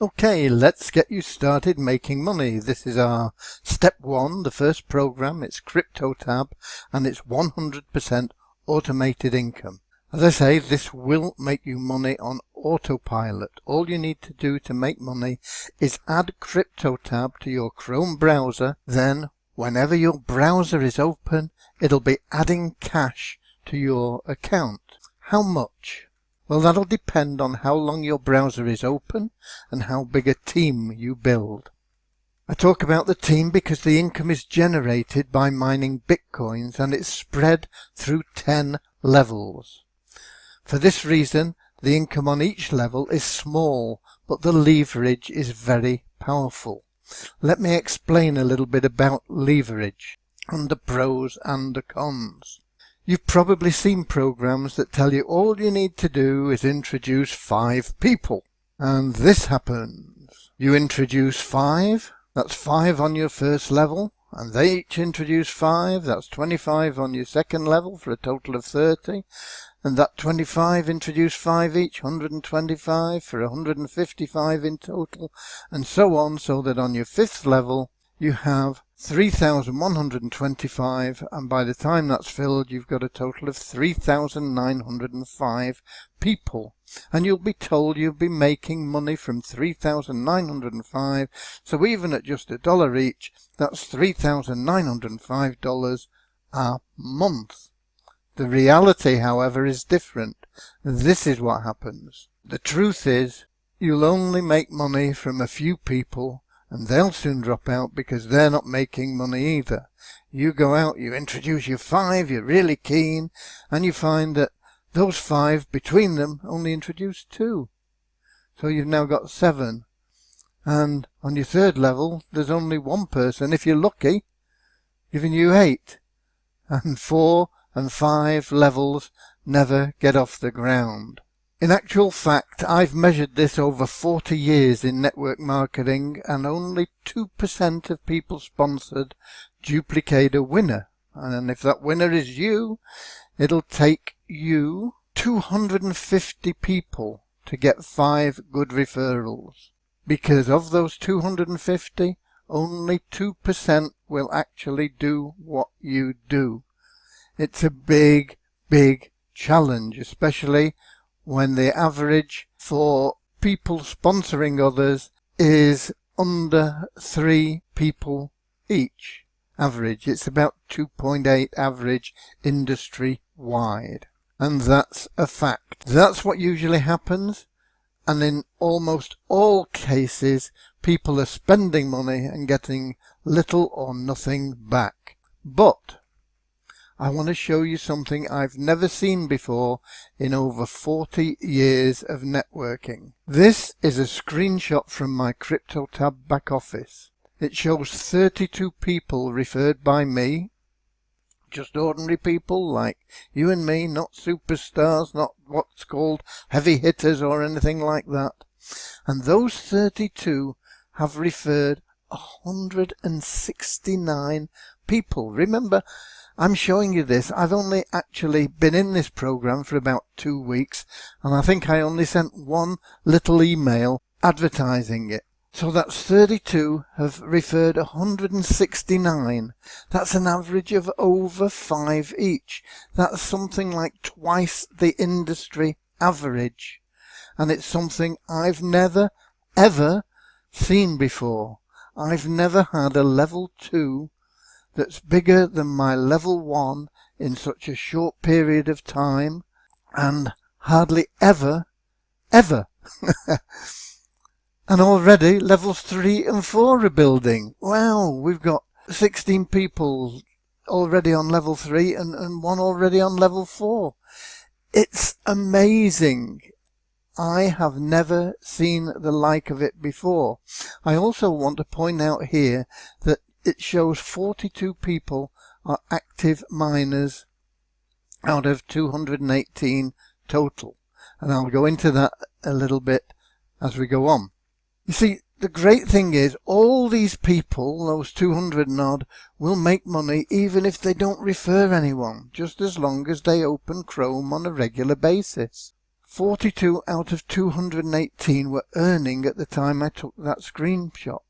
Okay, let's get you started making money. This is our step 1, the first program. It's CryptoTab and it's 100% automated income. As I say, this will make you money on autopilot. All you need to do to make money is add CryptoTab to your Chrome browser. Then whenever your browser is open, it'll be adding cash to your account. How much? Well, that'll depend on how long your browser is open and how big a team you build. I talk about the team because the income is generated by mining bitcoins and it's spread through 10 levels. For this reason, the income on each level is small, but the leverage is very powerful. Let me explain a little bit about leverage and the pros and the cons. You've probably seen programs that tell you all you need to do is introduce 5 people. And this happens. You introduce 5, that's 5 on your first level, and they each introduce 5, that's 25 on your second level for a total of 30, and that 25 introduce 5 each, 125 for 155 in total, and so on, so that on your 5th level you have 3,125, and by the time that's filled you've got a total of 3,905 people, and you'll be told you'll be making money from 3,905, so even at just $1 each, that's $3,905 a month. The reality, however, is different. This is what happens. The truth is, you'll only make money from a few people, and they'll soon drop out because they're not making money either. You go out, you introduce your 5, you're really keen, and you find that those 5 between them only introduce 2. So you've now got 7. And on your 3rd level, there's only 1 person, if you're lucky, giving you 8. And 4 and 5 levels never get off the ground. In actual fact, I've measured this over 40 years in network marketing, and only 2% of people sponsored duplicate a winner. And if that winner is you, it'll take you 250 people to get 5 good referrals. Because of those 250, only 2% will actually do what you do. It's a big, big challenge, especially when the average for people sponsoring others is under 3 people each. Average, it's about 2.8 average industry wide. And that's a fact. That's what usually happens, and in almost all cases people are spending money and getting little or nothing back. But I want to show you something I've never seen before in over 40 years of networking. This is a screenshot from my CryptoTab back office. It shows 32 people referred by me, just ordinary people like you and me, not superstars, not what's called heavy hitters or anything like that. And those 32 have referred 169 people. Remember, I'm showing you this. I've only actually been in this program for about 2 weeks, and I think I only sent 1 little email advertising it. So that's 32 have referred 169. That's an average of over 5 each. That's something like twice the industry average. And it's something I've never, ever seen before. I've never had a level 2 that's bigger than my level 1 in such a short period of time, and hardly ever and already levels 3 and 4 are building. Wow, we've got 16 people already on level 3 and 1 already on level 4. It's amazing. I have never seen the like of it before. I also want to point out here that it shows 42 people are active miners out of 218 total. And I'll go into that a little bit as we go on. You see, the great thing is all these people, those 200 and odd, will make money even if they don't refer anyone, just as long as they open Chrome on a regular basis. 42 out of 218 were earning at the time I took that screenshot.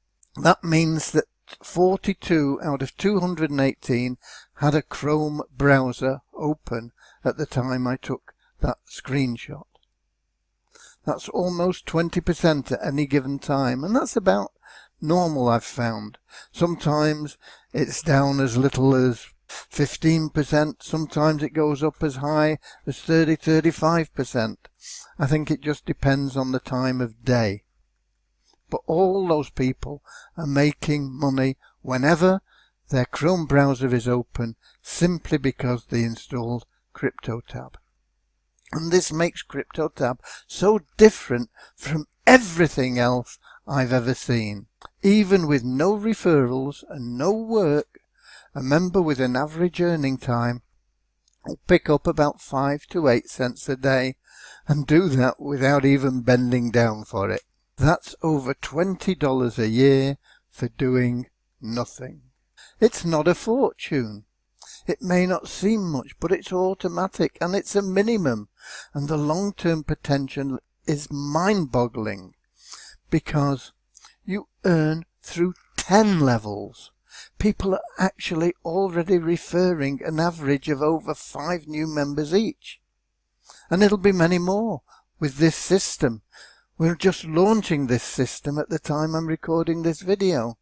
That means that 42 out of 218 had a Chrome browser open at the time I took that screenshot. That's almost 20% at any given time, and that's about normal, I've found. Sometimes it's down as little as 15%, sometimes it goes up as high as 30-35%. I think it just depends on the time of day. But all those people are making money whenever their Chrome browser is open, simply because they installed CryptoTab. And this makes CryptoTab so different from everything else I've ever seen. Even with no referrals and no work, a member with an average earning time will pick up about 5 to 8 cents a day, and do that without even bending down for it. That's over $20 a year for doing nothing. It's not a fortune. It may not seem much, but it's automatic and it's a minimum, and the long-term potential is mind-boggling, because you earn through 10 levels. People are actually already referring an average of over 5 new members each. And it'll be many more with this system. We're just launching this system at the time I'm recording this video.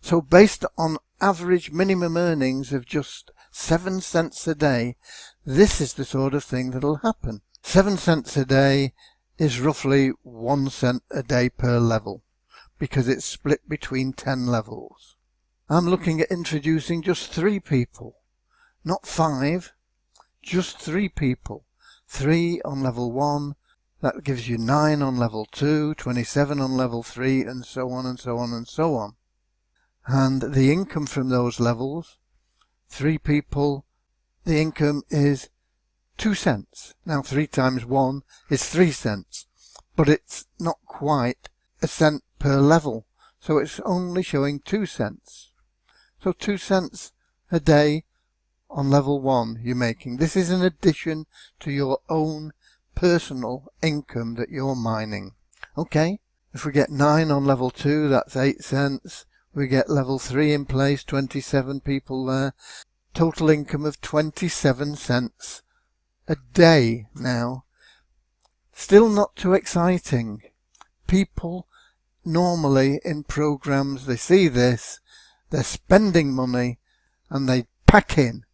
So based on average minimum earnings of just 7 cents a day, this is the sort of thing that'll happen. 7 cents a day is roughly 1 cent a day per level, because it's split between 10 levels. I'm looking at introducing just 3 people, not 5, just 3 people. 3 on level 1, that gives you 9 on level 2, 27 on level 3, and so on and so on and so on. And the income from those levels, 3 people, the income is 2 cents. Now 3 times 1 is 3 cents, but it's not quite a cent per level, so it's only showing 2 cents. So 2 cents a day on level 1 you're making. This is in addition to your own personal income that you're mining. Okay, if we get 9 on level 2, that's 8 cents. We get level 3 in place, 27 people there. Total income of 27 cents a day now. Still not too exciting. People normally in programs, they see this, they're spending money and they pack in.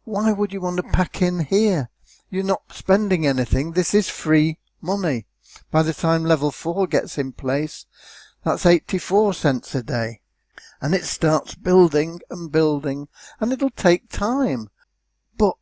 Why would you want to pack in here? You're not spending anything. This is free money. By the time level 4 gets in place, that's 84 cents a day. And it starts building and building, and it'll take time. But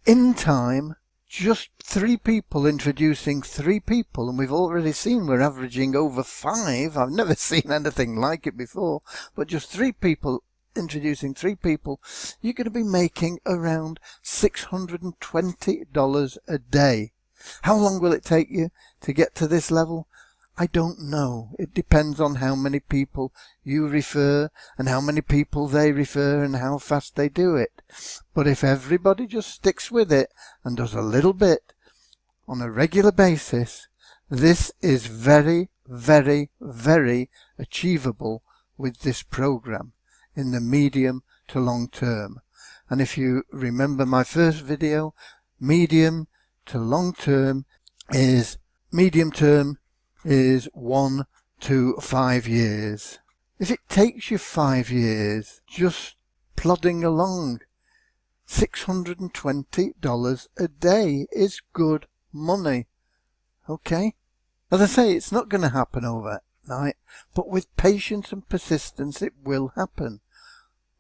in time, just 3 people introducing 3 people, and we've already seen we're averaging over 5. I've never seen anything like it before, but just 3 people introducing 3 people, you're going to be making around $620 a day. How long will it take you to get to this level? I don't know. It depends on how many people you refer and how many people they refer and how fast they do it. But if everybody just sticks with it and does a little bit on a regular basis, this is very, very, very achievable with this program in the medium to long term. And if you remember my first video, medium to long term is, medium term is 1 to 5 years. If it takes you 5 years just plodding along, $620 a day is good money. Okay? As I say, it's not going to happen overnight, but with patience and persistence it will happen.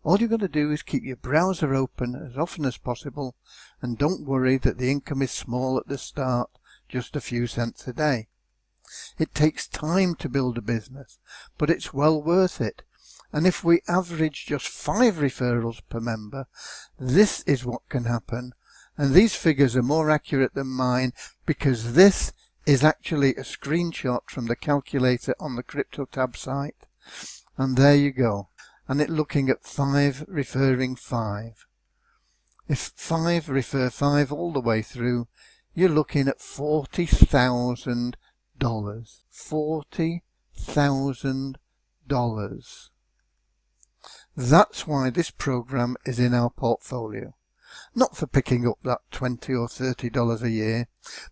All you've got to do is keep your browser open as often as possible, and don't worry that the income is small at the start, just a few cents a day. It takes time to build a business, but it's well worth it. And if we average just 5 referrals per member, this is what can happen. And these figures are more accurate than mine, because this is actually a screenshot from the calculator on the CryptoTab site. And there you go. And it's looking at 5 referring 5. If 5 refer 5 all the way through, you're looking at $40,000. $40,000. That's why this program is in our portfolio. Not for picking up that $20 or $30 a year,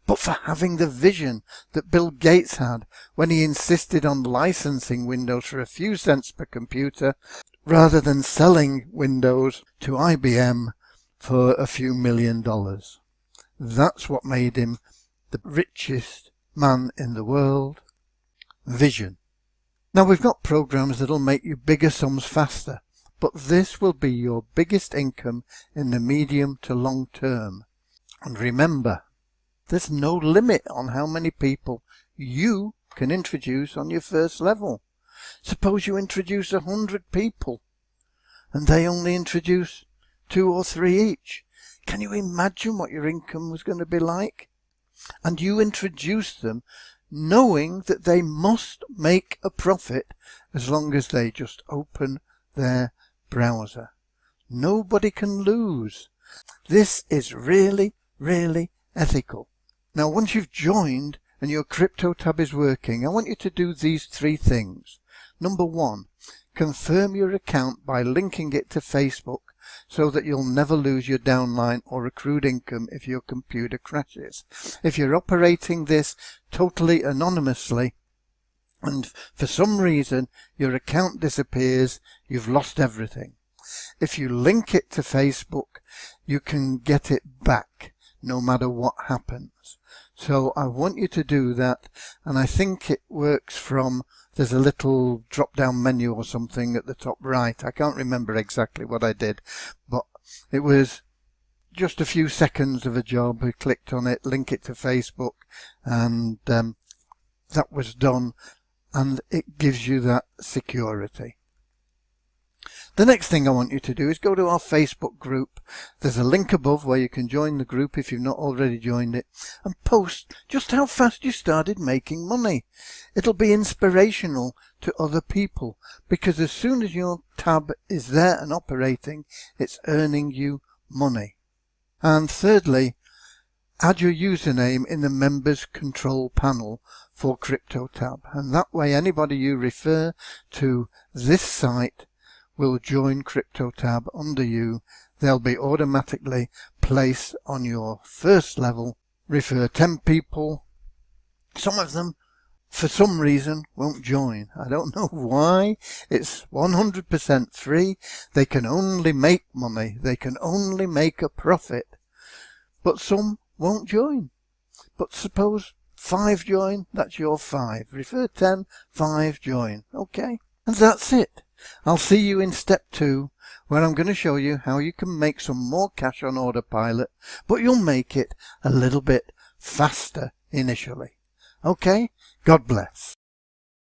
but for having the vision that Bill Gates had when he insisted on licensing Windows for a few cents per computer rather than selling Windows to IBM for a few $1,000,000. That's what made him the richest man in the world. Vision. Now we've got programs that'll make you bigger sums faster, but this will be your biggest income in the medium to long term. And remember, there's no limit on how many people you can introduce on your first level. Suppose you introduce 100 people and they only introduce 2 or 3 each. Can you imagine what your income was going to be like? And you introduce them knowing that they must make a profit as long as they just open their browser. Nobody can lose. This is really, really ethical. Now once you've joined and your CryptoTab is working, I want you to do these 3 things. Number 1, confirm your account by linking it to Facebook so that you'll never lose your downline or accrued income if your computer crashes. If you're operating this totally anonymously and for some reason your account disappears, you've lost everything. If you link it to Facebook, you can get it back no matter what happens. So I want you to do that, and I think it works from, there's a little drop down menu or something at the top right. I can't remember exactly what I did, but it was just a few seconds of a job. We clicked on it, link it to Facebook, and that was done, and it gives you that security. The next thing I want you to do is go to our Facebook group. There's a link above where you can join the group if you've not already joined it, and post just how fast you started making money. It'll be inspirational to other people, because as soon as your tab is there and operating, it's earning you money. And thirdly, add your username in the members control panel for CryptoTab, and that way anybody you refer to this site will join CryptoTab under you. They'll be automatically placed on your first level. Refer 10 people. Some of them, for some reason, won't join. I don't know why. It's 100% free. They can only make money. They can only make a profit. But some won't join. But suppose 5 join, that's your 5. Refer 10, 5 join. Okay? And that's it. I'll see you in step 2, where I'm going to show you how you can make some more cash on autopilot, but you'll make it a little bit faster initially. Okay? God bless.